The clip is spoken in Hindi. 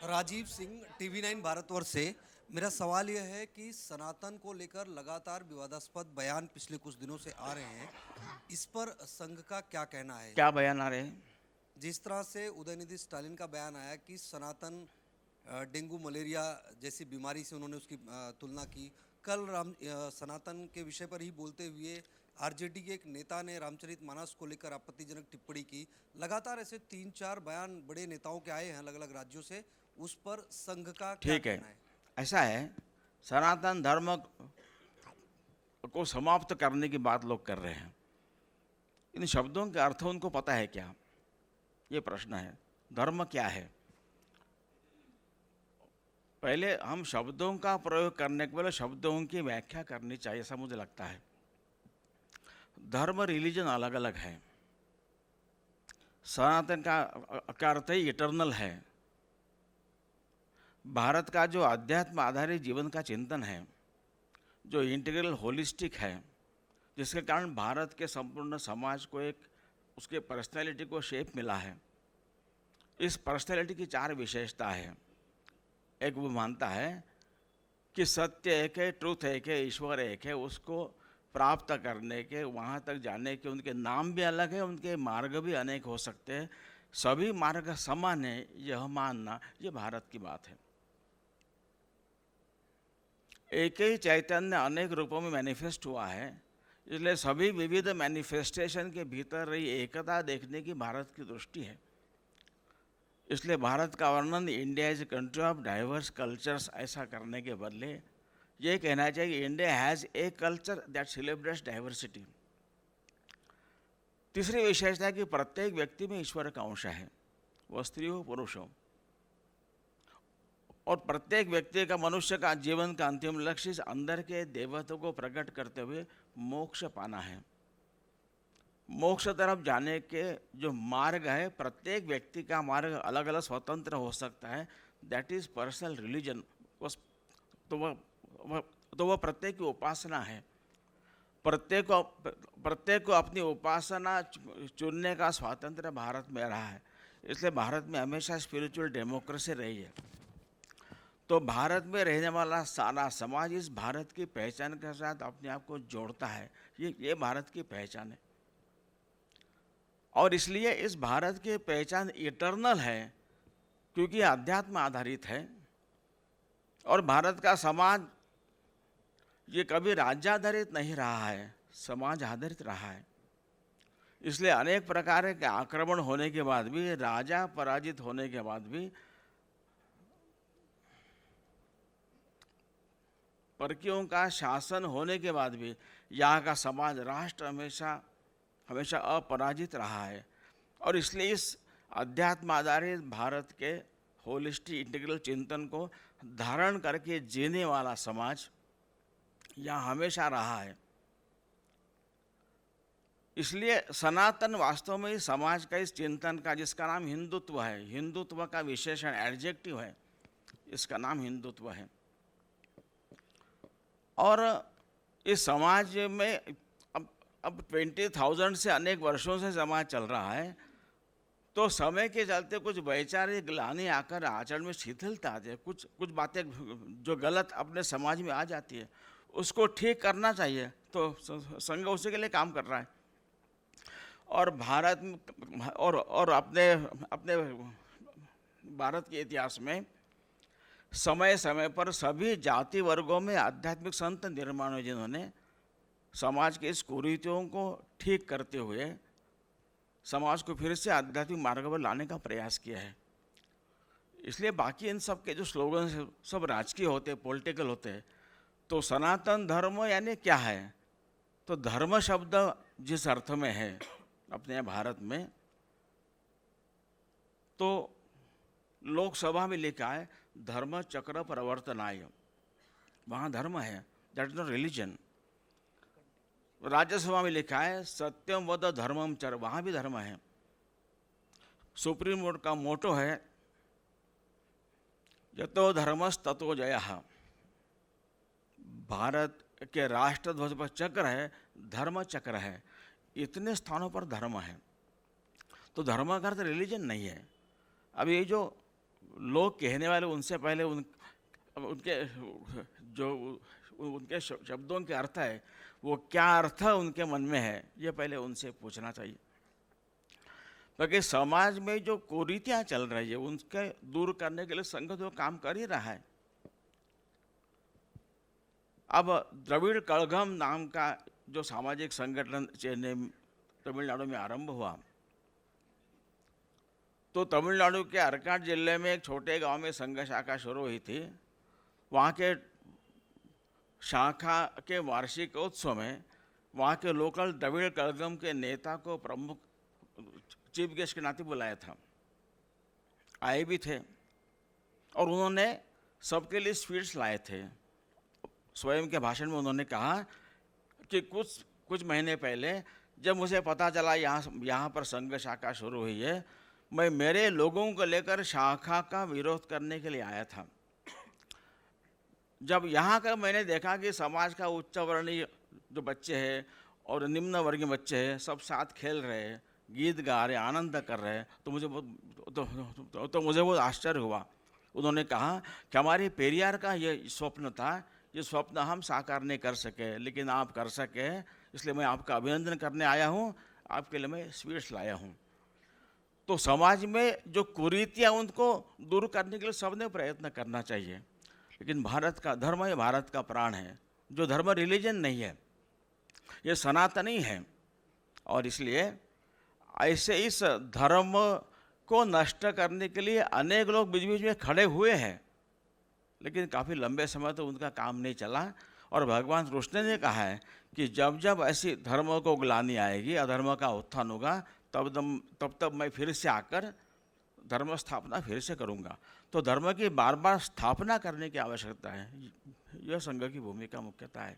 राजीव सिंह, टीवी 9 भारतवर्ष से। मेरा सवाल यह है कि सनातन को लेकर लगातार विवादास्पद बयान पिछले कुछ दिनों से आ रहे हैं। इस पर संघ का क्या कहना है? क्या बयान आ रहे हैं? जिस तरह से उदयनिधि स्टालिन का बयान आया कि सनातन डेंगू मलेरिया जैसी बीमारी से उन्होंने उसकी तुलना की। कल सनातन के विषय पर ही बोलते हुए आरजेडी के एक नेता ने रामचरितमानस को लेकर आपत्तिजनक टिप्पणी की। लगातार ऐसे 3-4 बयान बड़े नेताओं के आए हैं अलग अलग राज्यों से। उस पर संघ का क्या ठीक है, कहना है? ऐसा है। सनातन धर्म को समाप्त करने की बात लोग कर रहे हैं। इन शब्दों के अर्थ उनको पता है क्या? ये प्रश्न है। धर्म क्या है? पहले हम शब्दों का प्रयोग करने के पहले शब्दों की व्याख्या करनी चाहिए, ऐसा मुझे लगता है। धर्म रिलीजन अलग अलग है। सनातन का अर्थ ही इटर्नल है। भारत का जो अध्यात्म आधारित जीवन का चिंतन है, जो इंटीग्रल होलिस्टिक है, जिसके कारण भारत के संपूर्ण समाज को एक उसके पर्सनैलिटी को शेप मिला है। इस पर्सनैलिटी की 4 विशेषता है। एक, वो मानता है कि सत्य एक है, ट्रूथ एक है, ईश्वर एक है। उसको प्राप्त करने के, वहाँ तक जाने के उनके नाम भी अलग है, उनके मार्ग भी अनेक हो सकते हैं। सभी मार्ग समान है, यह मानना, ये भारत की बात है। एक ही चैतन्य अनेक रूपों में मैनिफेस्ट हुआ है, इसलिए सभी विविध मैनिफेस्टेशन के भीतर रही एकता देखने की भारत की दृष्टि है। इसलिए भारत का वर्णन India is a country of diverse cultures ऐसा करने के बदले ये कहना चाहिए कि India has a culture that celebrates diversity. तीसरी विशेषता है कि प्रत्येक व्यक्ति में ईश्वर का अंश है, वह स्त्री हो पुरुष हो, और प्रत्येक व्यक्ति का, मनुष्य का जीवन का अंतिम लक्ष्य इस अंदर के देवत्व को प्रकट करते हुए मोक्ष पाना है। मोक्ष तरफ जाने के जो मार्ग है, प्रत्येक व्यक्ति का मार्ग अलग अलग स्वतंत्र हो सकता है। That is personal religion. तो वह प्रत्येक की उपासना है। प्रत्येक को अपनी उपासना चुनने का स्वातंत्र्य भारत में रहा है। इसलिए भारत में हमेशा स्पिरिचुअल डेमोक्रेसी रही है। तो भारत में रहने वाला सारा समाज इस भारत की पहचान के साथ अपने आप को जोड़ता है। ये भारत की पहचान है, और इसलिए इस भारत की पहचान इटर्नल है, क्योंकि अध्यात्म आधारित है। और भारत का समाज ये कभी राज्य आधारित नहीं रहा है, समाज आधारित रहा है। इसलिए अनेक प्रकार के आक्रमण होने के बाद भी, राजा पराजित होने के बाद भी, परकियों का शासन होने के बाद भी यहाँ का समाज, राष्ट्र हमेशा अपराजित रहा है। और इसलिए इस अध्यात्म आधारित भारत के होलिस्टिक इंटीग्रल चिंतन को धारण करके जीने वाला समाज यहाँ हमेशा रहा है। इसलिए सनातन वास्तव में इस समाज का, इस चिंतन का, जिसका नाम हिंदुत्व है, हिंदुत्व का विशेषण एडजेक्टिव है, इसका नाम हिंदुत्व है। और इस समाज में अब 20,000 से अनेक वर्षों से समाज चल रहा है। तो समय के चलते कुछ वैचारिक ग्लानि आकर आचरण में शिथिलता आती है। कुछ बातें जो गलत अपने समाज में आ जाती है, उसको ठीक करना चाहिए। तो संघ उसी के लिए काम कर रहा है। और भारत में और अपने भारत के इतिहास में समय समय पर सभी जाति वर्गों में आध्यात्मिक संत निर्माण हुए, जिन्होंने समाज के इस कुरीतियों को ठीक करते हुए समाज को फिर से आध्यात्मिक मार्ग पर लाने का प्रयास किया है। इसलिए बाकी इन सब के जो स्लोगन सब राजकीय होते हैं, पॉलिटिकल होते हैं। तो सनातन धर्म यानी क्या है? तो धर्म शब्द जिस अर्थ में है अपने भारत में, तो लोकसभा में लिखा है धर्म चक्र प्रवर्तनाय, वहाँ धर्म है, that is not religion. Rajya Sabha में लिखा है सत्यम वद धर्मम चर, वहाँ भी धर्म है। सुप्रीम कोर्ट का मोटो है यतो धर्मस ततो जयः। भारत के राष्ट्रध्वज पर चक्र है, धर्म चक्र है। इतने स्थानों पर धर्म है। तो धर्म का अर्थ रिलीजन नहीं है। अब ये जो लोग कहने वाले उनसे पहले उनके जो उनके शब्दों के अर्थ है, वो क्या अर्थ उनके मन में है, ये पहले उनसे पूछना चाहिए। क्योंकि समाज में जो कुरीतियाँ चल रही है उनके दूर करने के लिए संघ तो काम कर ही रहा है। अब द्रविड़ कड़गम नाम का जो सामाजिक संगठन चेन्नई तमिलनाडु में आरंभ हुआ, तो तमिलनाडु के अर्काड जिले में एक छोटे गांव में संघ शाखा शुरू हुई थी। वहाँ के शाखा के वार्षिक उत्सव में वहाँ के लोकल द्रविड़ कड़गम के नेता को प्रमुख चीफ गेस्ट के नाते बुलाया था, आए भी थे और उन्होंने सबके लिए स्वीट्स लाए थे। स्वयं के भाषण में उन्होंने कहा कि कुछ महीने पहले जब मुझे पता चला यहाँ पर संघ शाखा शुरू हुई है, मैं मेरे लोगों को लेकर शाखा का विरोध करने के लिए आया था। जब यहाँ का मैंने देखा कि समाज का उच्च वर्णीय जो बच्चे हैं और निम्न वर्गीय बच्चे हैं सब साथ खेल रहे हैं, गीत गा रहे, आनंद कर रहे हैं, तो मुझे बहुत आश्चर्य हुआ। उन्होंने कहा कि हमारे पेरियार का ये स्वप्न था, ये स्वप्न हम साकार नहीं कर सके, लेकिन आप कर सके, इसलिए मैं आपका अभिनंदन करने आया हूँ, आपके लिए मैं स्वीट्स लाया हूँ। तो समाज में जो कुरीतियाँ उनको दूर करने के लिए सबने प्रयत्न करना चाहिए। लेकिन भारत का धर्म है, भारत का प्राण है, जो धर्म रिलीजन नहीं है, ये सनातनी है। और इसलिए ऐसे इस धर्म को नष्ट करने के लिए अनेक लोग बीच बीच में खड़े हुए हैं, लेकिन काफ़ी लंबे समय तो उनका काम नहीं चला। और भगवान कृष्ण ने कहा है कि जब जब ऐसी धर्म को ग्लानि आएगी, अधर्म का उत्थान होगा, तब मैं फिर से आकर धर्म स्थापना फिर से करूँगा। तो धर्म की बार बार स्थापना करने की आवश्यकता है, यह संघ की भूमिका मुख्यतः है।